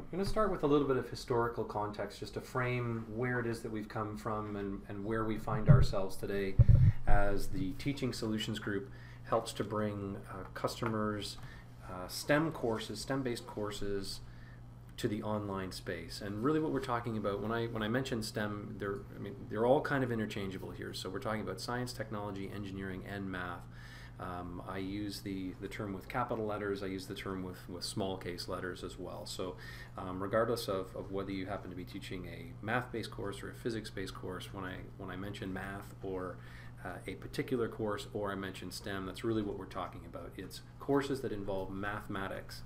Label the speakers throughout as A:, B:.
A: I'm going to start with a little bit of historical context just to frame where it is that we've come from and where we find ourselves today as the Teaching Solutions Group helps to bring customers STEM courses, STEM-based courses to the online space. And really what we're talking about, when I mention STEM, they're all kind of interchangeable here. So we're talking about science, technology, engineering, and math. I use the term with capital letters, I use the term with small case letters as well. So regardless of whether you happen to be teaching a math-based course or a physics-based course, when I mention math or a particular course or I mention STEM, that's really what we're talking about. It's courses that involve mathematics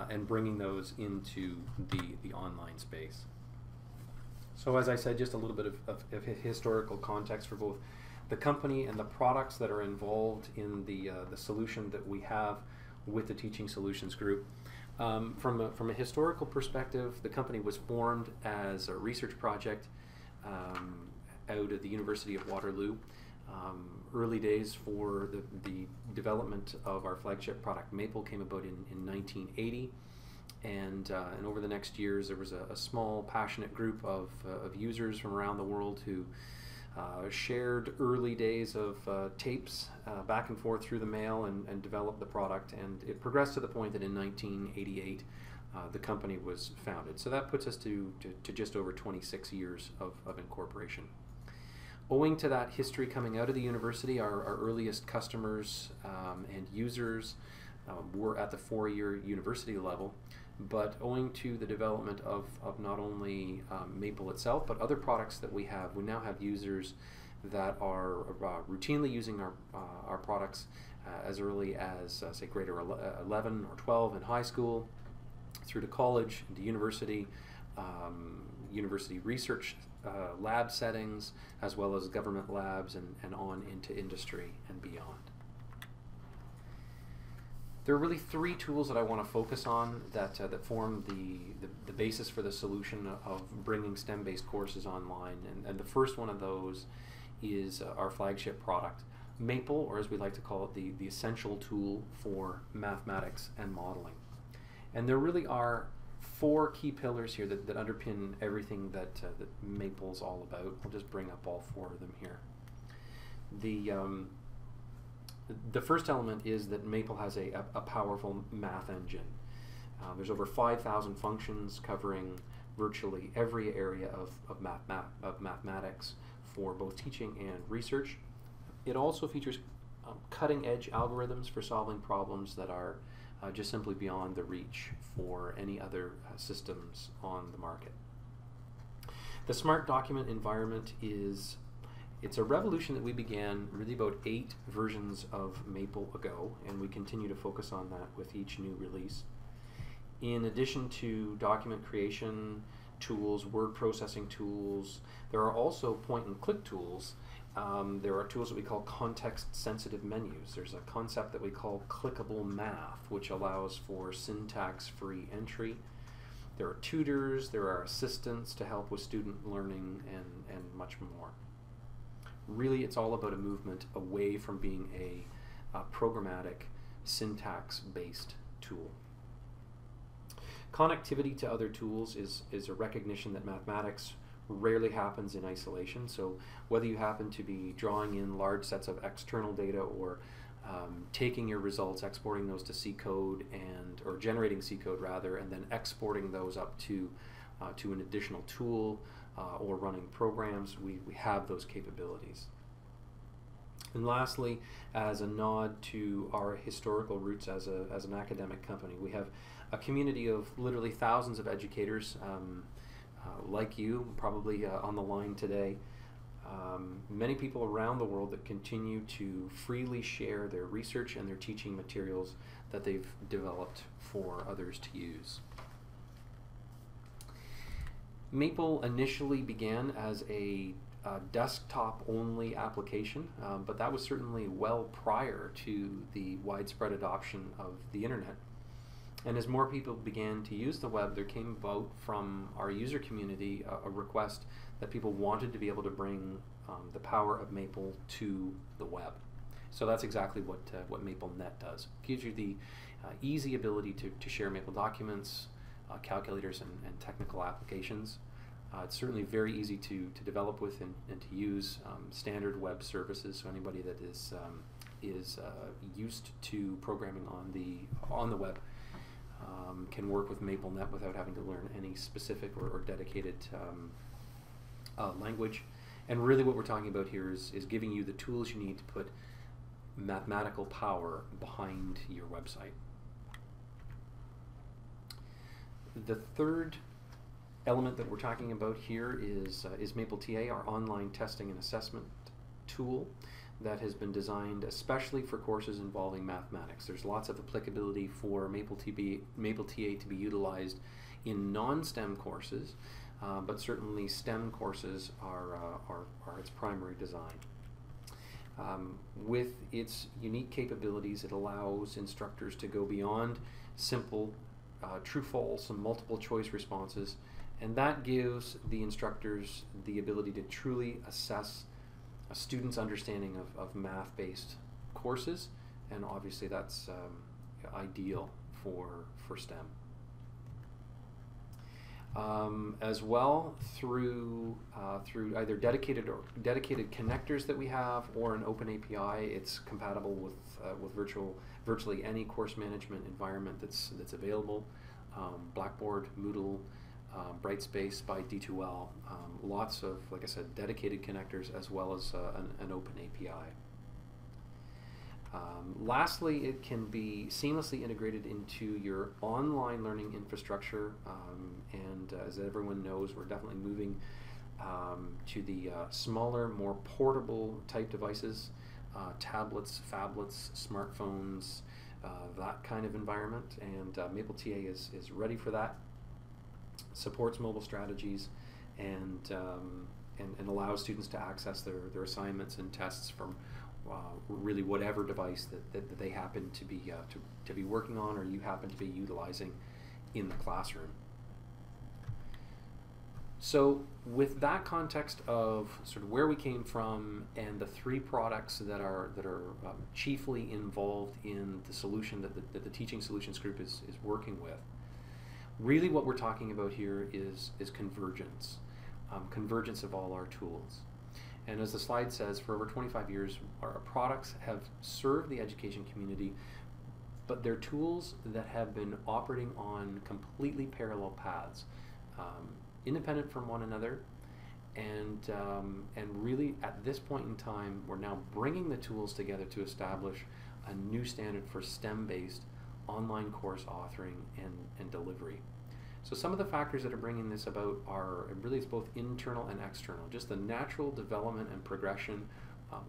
A: and bringing those into the online space. So as I said, just a little bit of historical context for both the company and the products that are involved in the solution that we have with the Teaching Solutions Group. From a historical perspective, the company was formed as a research project out of the University of Waterloo. Early days for the development of our flagship product Maple came about in 1980, and over the next years there was a small passionate group of users from around the world who shared early days of tapes back and forth through the mail and developed the product, and it progressed to the point that in 1988 the company was founded. So that puts us to just over 26 years of incorporation. Owing to that history coming out of the university, our earliest customers and users were at the four-year university level, but owing to the development of not only Maple itself, but other products that we now have users that are routinely using our products as early as, say, grade 11 or 12 in high school, through to college, into university, university research lab settings, as well as government labs, and on into industry and beyond. There are really three tools that I want to focus on that form the basis for the solution of bringing STEM-based courses online. And the first one of those is our flagship product, Maple, or as we like to call it, the essential tool for mathematics and modeling. And there really are four key pillars here that underpin everything that Maple's all about. I'll just bring up all four of them here. The first element is that Maple has a powerful math engine. There's over 5,000 functions covering virtually every area of mathematics for both teaching and research. It also features cutting-edge algorithms for solving problems that are just simply beyond the reach for any other systems on the market. The smart document environment it's a revolution that we began really about 8 versions of Maple ago, and we continue to focus on that with each new release. In addition to document creation tools, word processing tools, there are also point-and-click tools. There are tools that we call context-sensitive menus. There's a concept that we call clickable math, which allows for syntax-free entry. There are tutors, there are assistants to help with student learning, and much more. Really, it's all about a movement away from being a programmatic, syntax-based tool. Connectivity to other tools is a recognition that mathematics rarely happens in isolation. So whether you happen to be drawing in large sets of external data or taking your results, exporting those to C code, or generating C code rather, and then exporting those up to an additional tool or running programs, we have those capabilities. And lastly, as a nod to our historical roots as an academic company, we have a community of literally thousands of educators like you, probably on the line today. Many people around the world that continue to freely share their research and their teaching materials that they've developed for others to use. Maple initially began as a desktop-only application, but that was certainly well prior to the widespread adoption of the internet. And as more people began to use the web, there came about from our user community a request that people wanted to be able to bring the power of Maple to the web. So that's exactly what MapleNet does. It gives you the easy ability to share Maple documents, calculators and technical applications. It's certainly very easy to develop with and to use standard web services. So anybody that is used to programming on the web can work with MapleNet without having to learn any specific or dedicated language. And really what we're talking about here is giving you the tools you need to put mathematical power behind your website. The third element that we're talking about here is MapleTA, our online testing and assessment tool that has been designed especially for courses involving mathematics. There's lots of applicability for MapleTA to be utilized in non-STEM courses, but certainly STEM courses are its primary design. With its unique capabilities, it allows instructors to go beyond simple true-false and multiple choice responses, and that gives the instructors the ability to truly assess a student's understanding of math-based courses, and obviously that's ideal for STEM. As well, through either dedicated connectors that we have or an open API, it's compatible with virtually any course management environment that's available. Blackboard, Moodle, Brightspace by D2L. Lots of, like I said, dedicated connectors as well as an open API. Lastly, it can be seamlessly integrated into your online learning infrastructure, and as everyone knows, we're definitely moving to the smaller, more portable type devices, tablets, phablets, smartphones, that kind of environment, and MapleTA is ready for that. Supports mobile strategies and allows students to access their assignments and tests from really whatever device that they happen to be working on or you happen to be utilizing in the classroom. So with that context of sort of where we came from and the three products that are chiefly involved in the solution that the Teaching Solutions Group is working with, really what we're talking about here is convergence, convergence of all our tools. And as the slide says, for over 25 years, our products have served the education community, but they're tools that have been operating on completely parallel paths, independent from one another, and really at this point in time, we're now bringing the tools together to establish a new standard for STEM-based online course authoring and delivery. So some of the factors that are bringing this about are, really it's both internal and external. Just the natural development and progression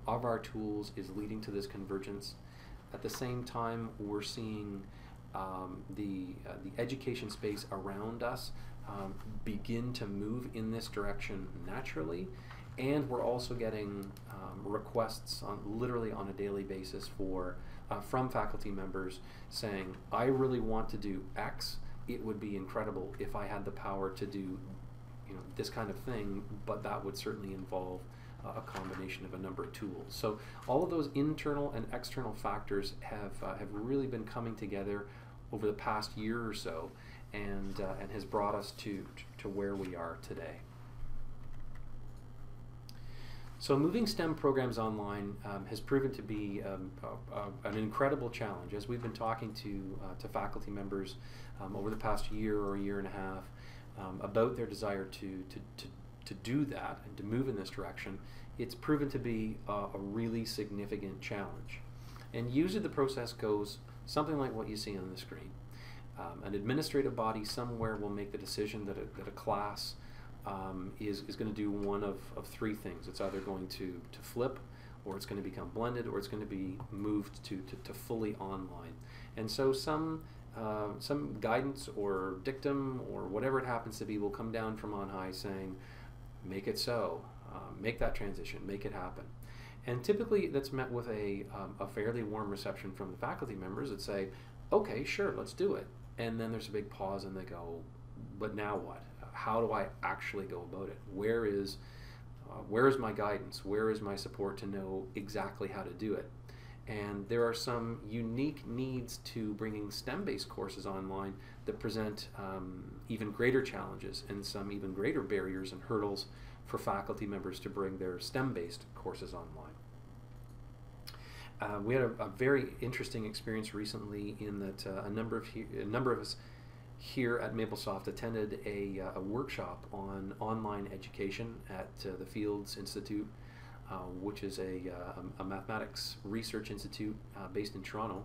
A: of our tools is leading to this convergence. At the same time, we're seeing the education space around us begin to move in this direction naturally, and we're also getting requests literally on a daily basis from faculty members saying, I really want to do X. It would be incredible if I had the power to do this kind of thing, but that would certainly involve a combination of a number of tools. So all of those internal and external factors have really been coming together over the past year or so, and has brought us to where we are today. So moving STEM programs online has proven to be an incredible challenge. As we've been talking to faculty members over the past year or year and a half about their desire to do that and to move in this direction, it's proven to be a really significant challenge. And usually the process goes something like what you see on the screen. An administrative body somewhere will make the decision that a class is going to do one of three things. It's either going to flip, or it's going to become blended, or it's going to be moved to fully online. And so some guidance or dictum or whatever it happens to be will come down from on high saying, make it so, make that transition, make it happen. And typically that's met with a fairly warm reception from the faculty members that say, okay, sure, let's do it. And then there's a big pause and they go, but now what? How do I actually go about it? Where is my guidance? Where is my support to know exactly how to do it? And there are some unique needs to bringing STEM-based courses online that present even greater challenges and some even greater barriers and hurdles for faculty members to bring their STEM-based courses online. We had a very interesting experience recently in that a number of us here at Maplesoft attended a workshop on online education at the Fields Institute, which is a mathematics research institute based in Toronto.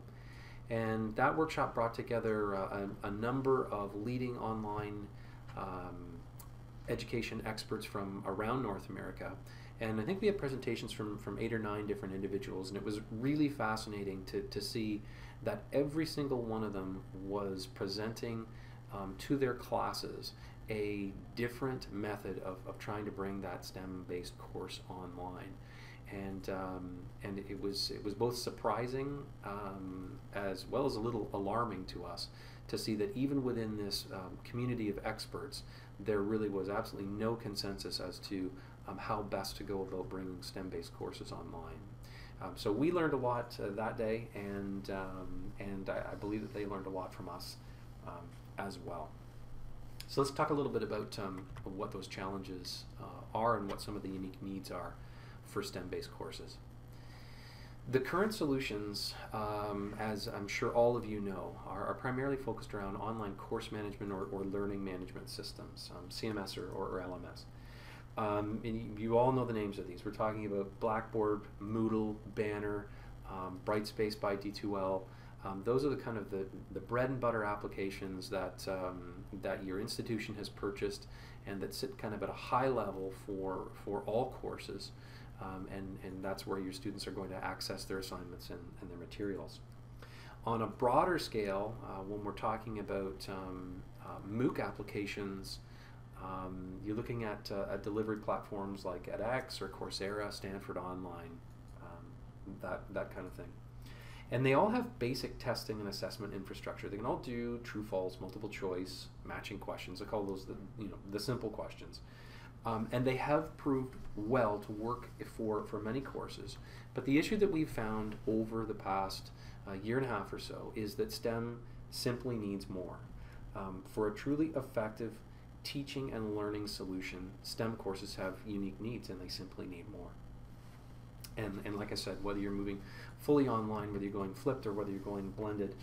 A: And that workshop brought together a number of leading online education experts from around North America. And I think we had presentations from 8 or 9 different individuals, and it was really fascinating to see that every single one of them was presenting to their classes a different method of trying to bring that STEM-based course online. And it was both surprising as well as a little alarming to us to see that even within this community of experts, there really was absolutely no consensus as to how best to go about bringing STEM-based courses online. So we learned a lot that day, and I believe that they learned a lot from us as well. So let's talk a little bit about what those challenges are and what some of the unique needs are for STEM-based courses. The current solutions, as I'm sure all of you know, are primarily focused around online course management or learning management systems, CMS or LMS. And you all know the names of these. We're talking about Blackboard, Moodle, Banner, Brightspace by D2L. Those are the kind of the bread and butter applications that your institution has purchased and that sit kind of at a high level for all courses. And that's where your students are going to access their assignments and their materials. On a broader scale, when we're talking about MOOC applications, you're looking at delivery platforms like edX or Courseware, Stanford Online, that kind of thing. And they all have basic testing and assessment infrastructure. They can all do true, false, multiple choice, matching questions. I call those the simple questions. And they have proved well to work for many courses. But the issue that we've found over the past year and a half or so is that STEM simply needs more. For a truly effective teaching and learning solution, STEM courses have unique needs and they simply need more. And like I said, whether you're moving fully online, whether you're going flipped or whether you're going blended,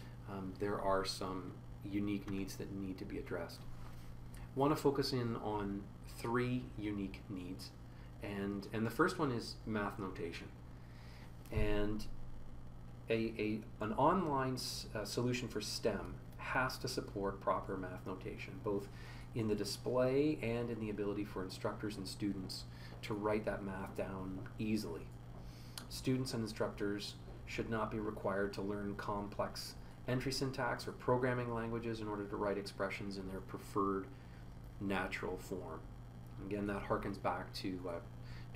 A: there are some unique needs that need to be addressed. I want to focus in on 3 unique needs, and the first one is math notation. And an online solution for STEM has to support proper math notation, both in the display and in the ability for instructors and students to write that math down easily. Students and instructors should not be required to learn complex entry syntax or programming languages in order to write expressions in their preferred natural form. Again, that harkens back to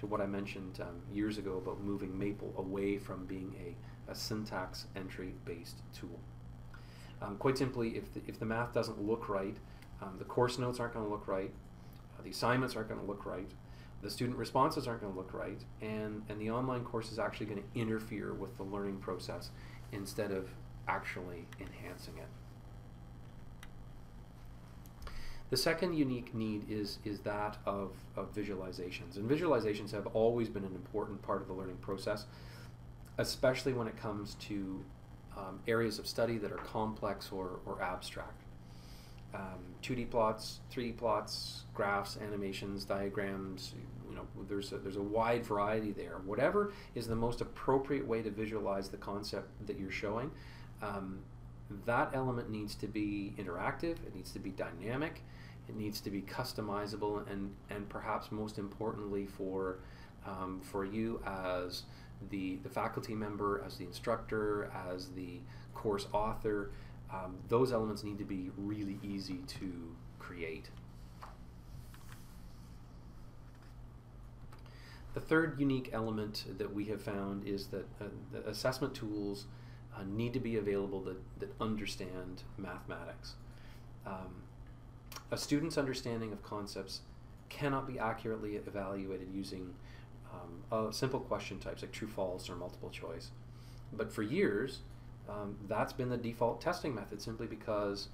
A: what I mentioned years ago about moving Maple away from being a syntax entry based tool. Quite simply, if the math doesn't look right, the course notes aren't going to look right, the assignments aren't going to look right, the student responses aren't going to look right, and the online course is actually going to interfere with the learning process instead of actually enhancing it. The second unique need is that of visualizations. And visualizations have always been an important part of the learning process, especially when it comes to areas of study that are complex or abstract. 2D plots, 3D plots, graphs, animations, diagrams, there's a wide variety there. Whatever is the most appropriate way to visualize the concept that you're showing, that element needs to be interactive, it needs to be dynamic, it needs to be customizable, and perhaps most importantly for you as the faculty member, as the instructor, as the course author, those elements need to be really easy to create. The third unique element that we have found is that the assessment tools need to be available that understand mathematics. A student's understanding of concepts cannot be accurately evaluated using simple question types like true, false, or multiple choice. But for years, that's been the default testing method, simply because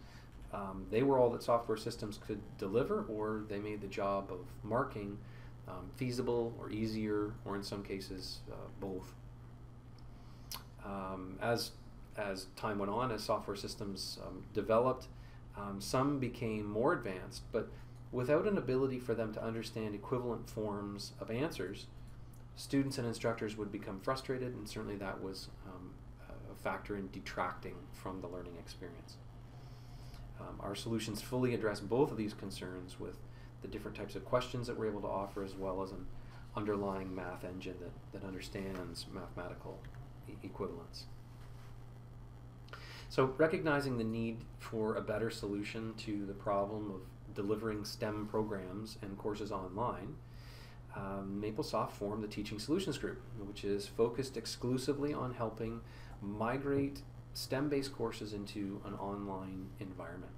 A: They were all that software systems could deliver, or they made the job of marking feasible or easier, or in some cases both. As time went on, as software systems developed, some became more advanced, but without an ability for them to understand equivalent forms of answers, students and instructors would become frustrated, and certainly that was a factor in detracting from the learning experience. Our solutions fully address both of these concerns with the different types of questions that we're able to offer, as well as an underlying math engine that understands mathematical equivalence. So recognizing the need for a better solution to the problem of delivering STEM programs and courses online, Maplesoft formed the Teaching Solutions Group, which is focused exclusively on helping migrate STEM-based courses into an online environment.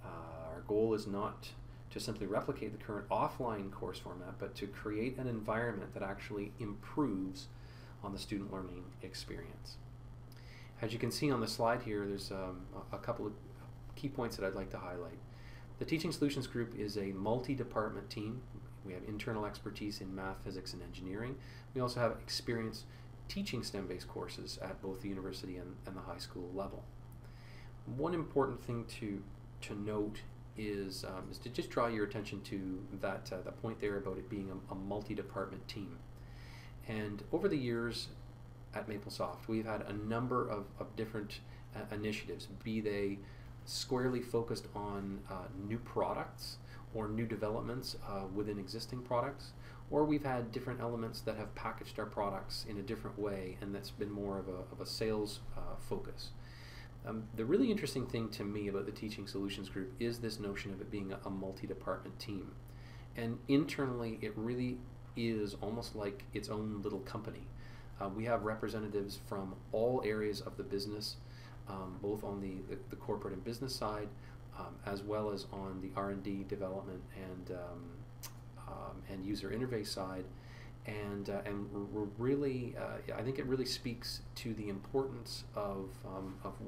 A: Our goal is not to simply replicate the current offline course format, but to create an environment that actually improves on the student learning experience. As you can see on the slide here, there's a couple of key points that I'd like to highlight. The Teaching Solutions Group is a multi-department team. We have internal expertise in math, physics, and engineering. We also have experience teaching STEM-based courses at both the university and the high school level. One important thing to note is to just draw your attention to that point there about it being a multi-department team. And over the years at Maplesoft, we've had a number of different initiatives, be they squarely focused on new products or new developments within existing products, or we've had different elements that have packaged our products in a different way, and that's been more of a sales focus. The really interesting thing to me about the Teaching Solutions Group is this notion of it being a multi-department team. And internally, it really is almost like its own little company. We have representatives from all areas of the business, both on the corporate and business side, as well as on the R&D development and user interface side. And we're really, I think it really speaks to the importance of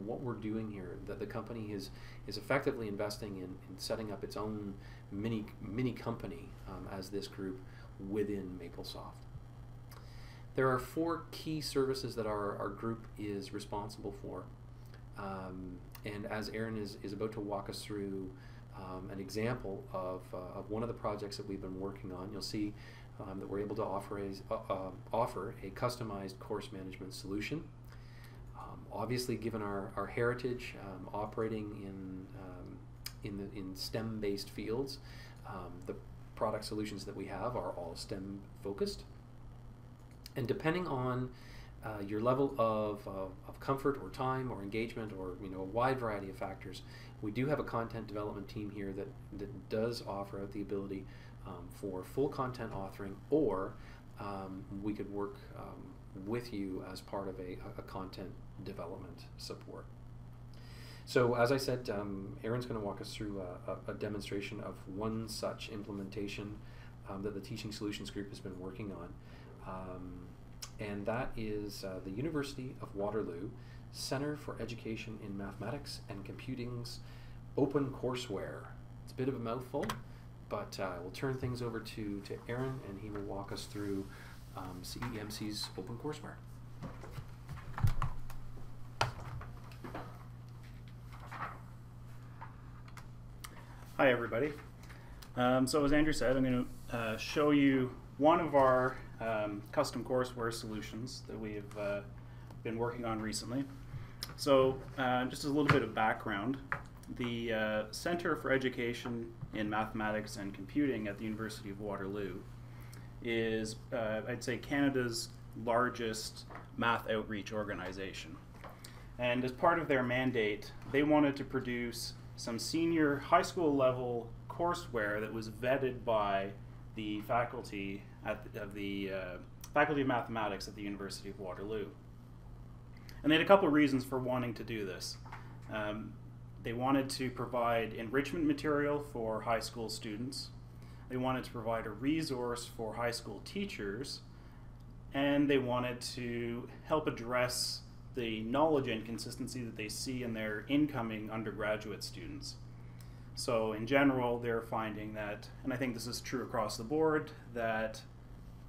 A: what we're doing here. That the company is effectively investing in setting up its own mini company as this group within Maplesoft. There are 4 key services that our group is responsible for. And as Aaron is about to walk us through an example of one of the projects that we've been working on, you'll see that we're able to offer a customized course management solution. Obviously, given our heritage operating in STEM-based fields, the product solutions that we have are all STEM focused. And depending on your level of comfort or time or engagement, or a wide variety of factors, we do have a content development team here that does offer out the ability for full content authoring, or we could work with you as part of a content development support. So as I said, Aaron's going to walk us through a demonstration of one such implementation that the Teaching Solutions Group has been working on. And that is the University of Waterloo Center for Education in Mathematics and Computing's open courseware. It's a bit of a mouthful, but we'll turn things over to Aaron, and he will walk us through CEMC's open courseware.
B: Hi everybody. So as Andrew said, I'm going to show you one of our custom courseware solutions that we've been working on recently. So just as a little bit of background, the Center for Education in Mathematics and Computing at the University of Waterloo is, I'd say, Canada's largest math outreach organization. And as part of their mandate, they wanted to produce some senior high school level courseware that was vetted by the faculty of the Faculty of Mathematics at the University of Waterloo. And they had a couple of reasons for wanting to do this. They wanted to provide enrichment material for high school students. They wanted to provide a resource for high school teachers. And they wanted to help address the knowledge inconsistency that they see in their incoming undergraduate students. So in general, they're finding that, and I think this is true across the board, that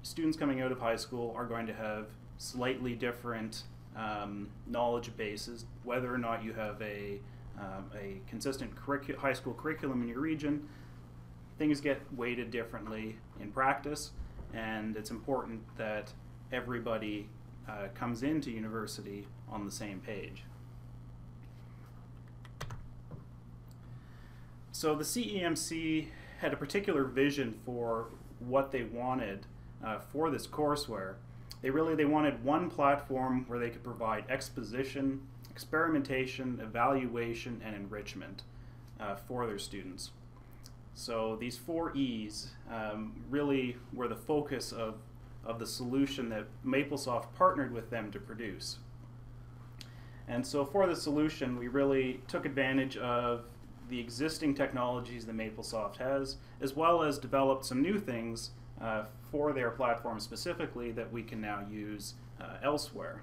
B: students coming out of high school are going to have slightly different knowledge bases, whether or not you have a consistent high school curriculum in your region. Things get weighted differently in practice, and it's important that everybody comes into university on the same page. So the CEMC had a particular vision for what they wanted for this courseware. They wanted one platform where they could provide exposition, experimentation, evaluation, and enrichment for their students. So these 4 E's really were the focus of the solution that Maplesoft partnered with them to produce. And so for the solution, we really took advantage of the existing technologies that Maplesoft has, as well as developed some new things for their platform specifically that we can now use elsewhere.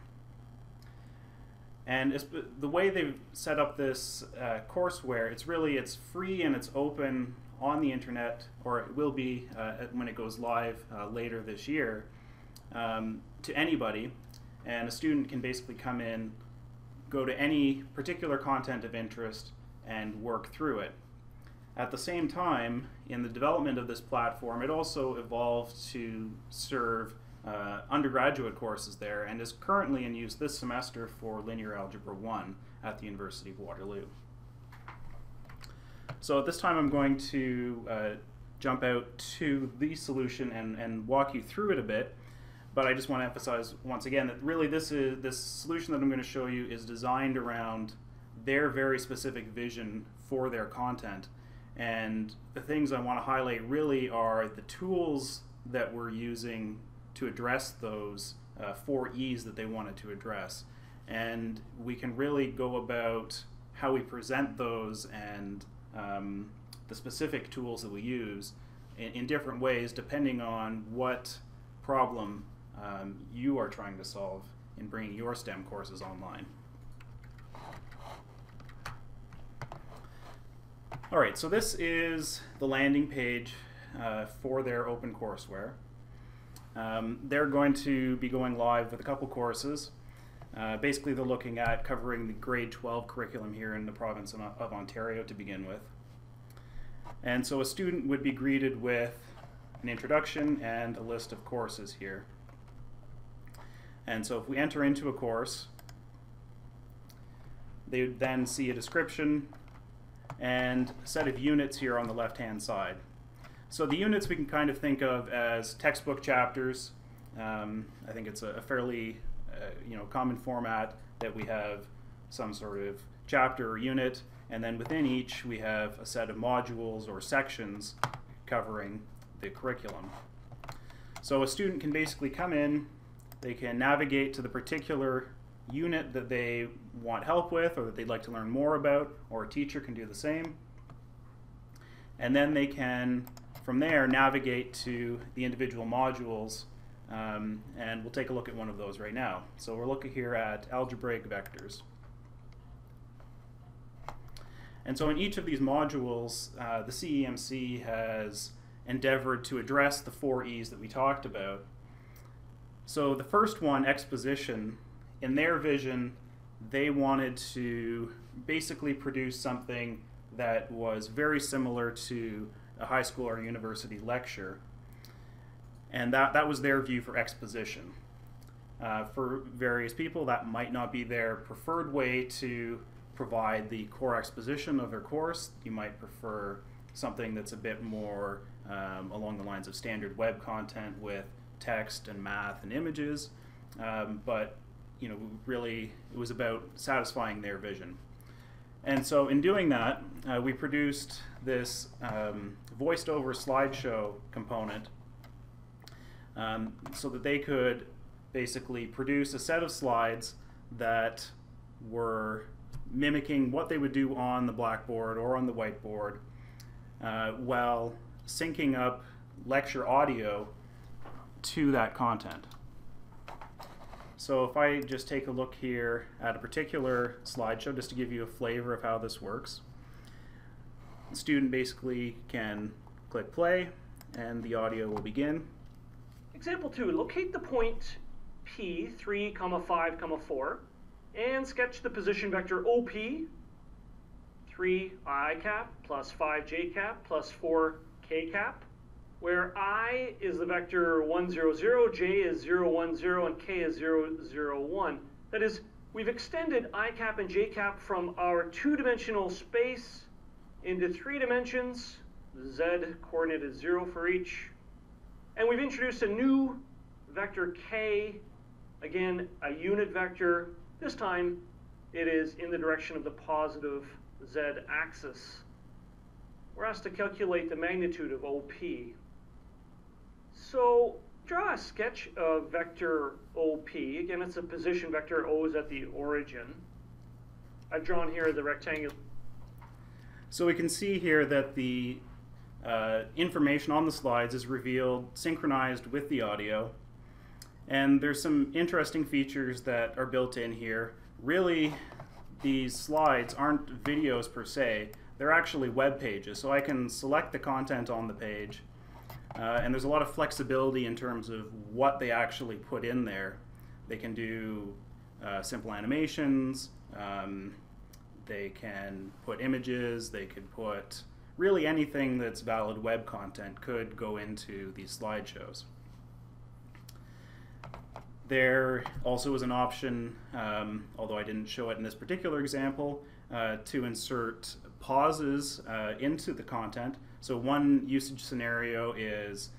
B: And the way they've set up this courseware, it's free and it's open on the internet, or it will be when it goes live later this year, to anybody. And a student can basically come in, go to any particular content of interest, and work through it. At the same time, in the development of this platform, it also evolved to serve undergraduate courses there, and is currently in use this semester for Linear Algebra 1 at the University of Waterloo. So at this time I'm going to jump out to the solution and walk you through it a bit, but I just want to emphasize once again that really this solution that I'm going to show you is designed around their very specific vision for their content. And the things I want to highlight really are the tools that we're using to address those 4 E's that they wanted to address. And we can really go about how we present those and the specific tools that we use in different ways depending on what problem you are trying to solve in bringing your STEM courses online. All right, so this is the landing page for their open courseware. They're going to be going live with a couple courses. Basically, they're looking at covering the grade 12 curriculum here in the province of Ontario to begin with. And so a student would be greeted with an introduction and a list of courses here. And so if we enter into a course, they would then see a description and a set of units here on the left-hand side. So the units we can kind of think of as textbook chapters. I think it's a fairly common format that we have some sort of chapter or unit, and then within each we have a set of modules or sections covering the curriculum. So a student can basically come in, they can navigate to the particular unit that they want help with or that they'd like to learn more about, or a teacher can do the same. And then they can, from there, navigate to the individual modules, and we'll take a look at one of those right now. So we're looking here at Algebraic Vectors. And so in each of these modules, the CEMC has endeavored to address the 4 E's that we talked about. So the first one, exposition, in their vision, they wanted to basically produce something that was very similar to a high school or university lecture. And that was their view for exposition. For various people, that might not be their preferred way to provide the core exposition of their course. You might prefer something that's a bit more along the lines of standard web content with text and math and images. But really it was about satisfying their vision. And so in doing that, we produced this voiced over slideshow component so that they could basically produce a set of slides that were mimicking what they would do on the blackboard or on the whiteboard while syncing up lecture audio to that content. So if I just take a look here at a particular slideshow, just to give you a flavor of how this works, the student basically can click play and the audio will begin.
C: Example 2, locate the point P, 3, 5, 4, and sketch the position vector OP, 3 I cap plus 5 j cap plus 4 k cap, where I is the vector 1, 0, 0, j is 0, 1, 0, and k is 0, 0, 1. That is, we've extended I cap and j cap from our two-dimensional space into 3 dimensions. The z coordinate is 0 for each. And we've introduced a new vector k, again, a unit vector. This time, it is in the direction of the positive z-axis. We're asked to calculate the magnitude of OP. So draw a sketch of vector OP. Again, it's a position vector. O is at the origin. I've drawn here the rectangle.
B: So we can see here that the information on the slides is revealed synchronized with the audio. And there's some interesting features that are built in here. Really, these slides aren't videos per se. They're actually web pages. So I can select the content on the page. And there's a lot of flexibility in terms of what they actually put in there. They can do simple animations. They can put images. They could put really anything that's valid web content could go into these slideshows. There also is an option, although I didn't show it in this particular example, to insert pauses into the content. So one usage scenario is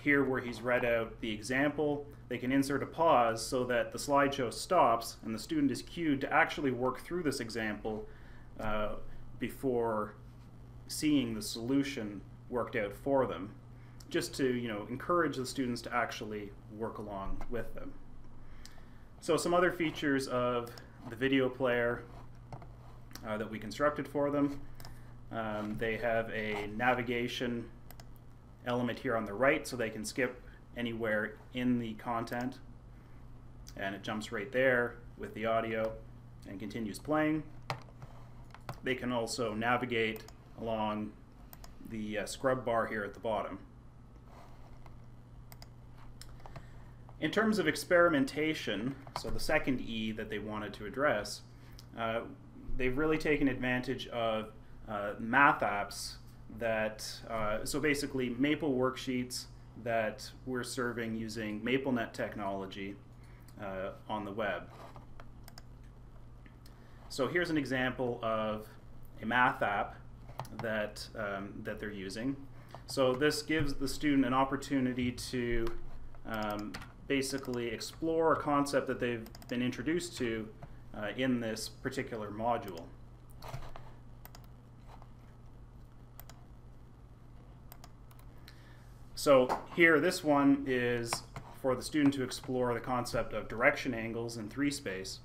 B: here where he's read out the example. They can insert a pause so that the slideshow stops and the student is cued to actually work through this example before seeing the solution worked out for them, just to encourage the students to actually work along with them. So some other features of the video player that we constructed for them. They have a navigation element here on the right, so they can skip anywhere in the content, and it jumps right there with the audio and continues playing. They can also navigate along the scrub bar here at the bottom. In terms of experimentation, so the second E that they wanted to address, they've really taken advantage of math apps that, so basically Maple worksheets that we're serving using MapleNet technology on the web. So here's an example of a math app that they're using. So this gives the student an opportunity to basically explore a concept that they've been introduced to in this particular module. So here, this one is for the student to explore the concept of direction angles in 3-space.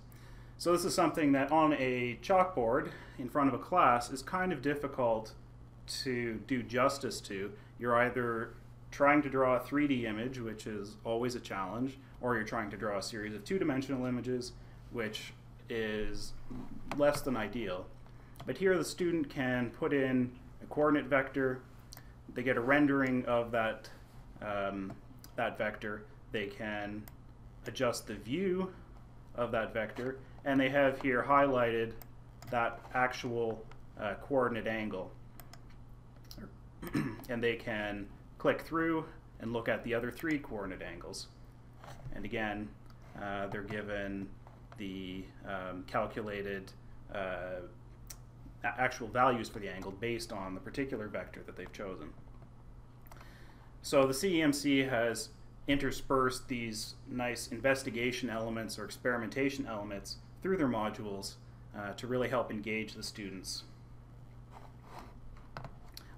B: So this is something that on a chalkboard in front of a class is kind of difficult to do justice to. You're either trying to draw a 3D image, which is always a challenge, or you're trying to draw a series of 2-dimensional images, which is less than ideal. But here the student can put in a coordinate vector. They get a rendering of that, that vector. They can adjust the view of that vector, and they have here highlighted that actual coordinate angle. And they can click through and look at the other 3 coordinate angles. And again, they're given the calculated actual values for the angle based on the particular vector that they've chosen. So the CEMC has interspersed these nice investigation elements or experimentation elements through their modules to really help engage the students.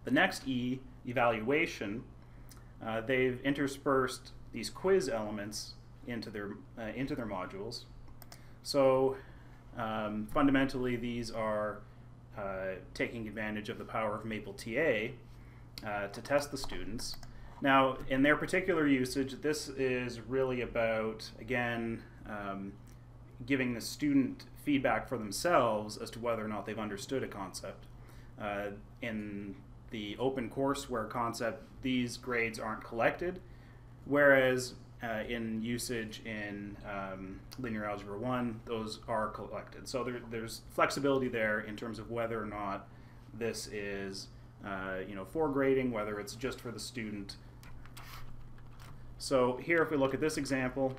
B: The next E, evaluation, they've interspersed these quiz elements into their modules. So fundamentally, these are taking advantage of the power of MapleTA to test the students. Now, in their particular usage, this is really about, again, giving the student feedback for themselves as to whether or not they've understood a concept. In the open courseware concept, these grades aren't collected, whereas in usage in Linear Algebra 1, those are collected. So there's flexibility there in terms of whether or not this is for grading, whether it's just for the student. So here, if we look at this example,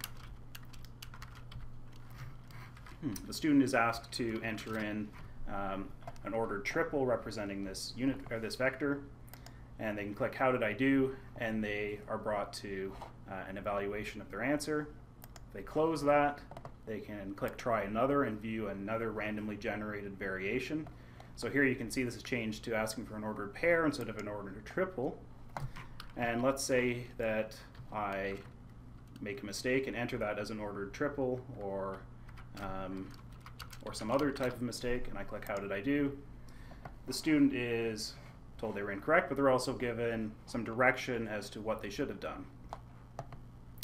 B: the student is asked to enter in an ordered triple representing this unit or this vector, and they can click "How did I do?" and they are brought to an evaluation of their answer. If they close that, they can click "Try another" and view another randomly generated variation. So here you can see this has changed to asking for an ordered pair instead of an ordered triple. And let's say that I make a mistake and enter that as an ordered triple or some other type of mistake, and I click "How did I do?" The student is told they were incorrect, but they're also given some direction as to what they should have done.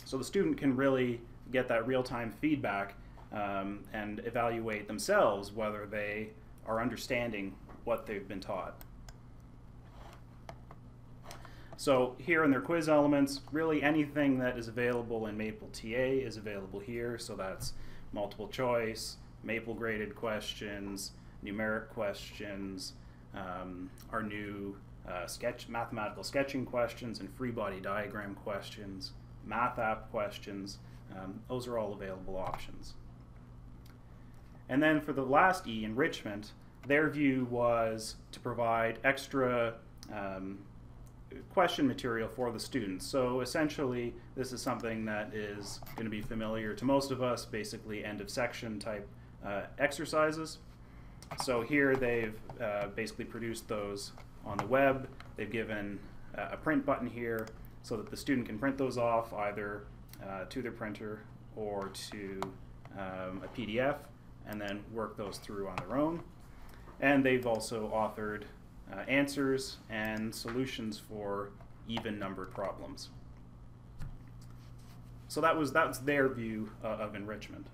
B: So the student can really get that real-time feedback and evaluate themselves whether they are understanding what they've been taught. So here in their quiz elements, really anything that is available in MapleTA is available here. So that's multiple choice, Maple graded questions, numeric questions, our new mathematical sketching questions and free body diagram questions, math app questions. Those are all available options. And then for the last E, enrichment, their view was to provide extra question material for the students. So essentially, this is something that is going to be familiar to most of us, basically end of section type exercises. So here they've basically produced those on the web. They've given a print button here so that the student can print those off either to their printer or to a PDF and then work those through on their own. And they've also authored answers and solutions for even numbered problems. So that's their view of enrichment.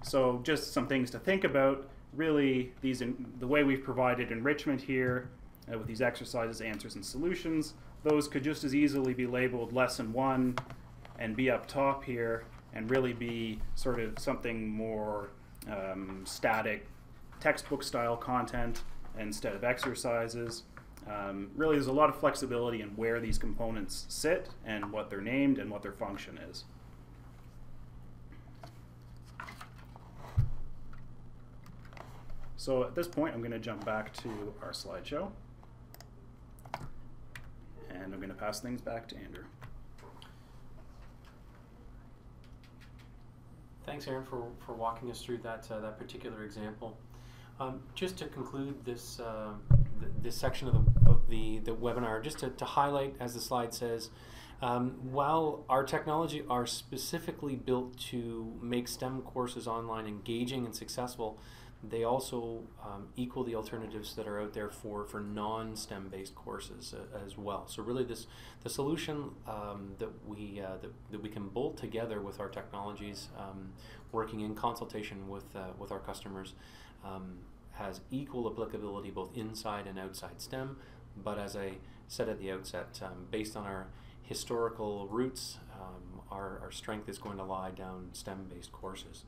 B: So just some things to think about. Really, the way we've provided enrichment here with these exercises, answers, and solutions, those could just as easily be labeled Lesson 1 and be up top here and really be sort of something more static, textbook style content instead of exercises. Really, there's a lot of flexibility in where these components sit and what they're named and what their function is. So at this point, I'm going to jump back to our slideshow, and I'm going to pass things back to Andrew.
A: Thanks, Aaron, for walking us through that particular example. Just to conclude this this section of the webinar, just to highlight, as the slide says, while our technology are specifically built to make STEM courses online engaging and successful, they also equal the alternatives that are out there for non-STEM based courses as well. So really, the solution that we can bolt together with our technologies, working in consultation with our customers, has equal applicability both inside and outside STEM. But as I said at the outset, based on our historical roots, our strength is going to lie down STEM based courses.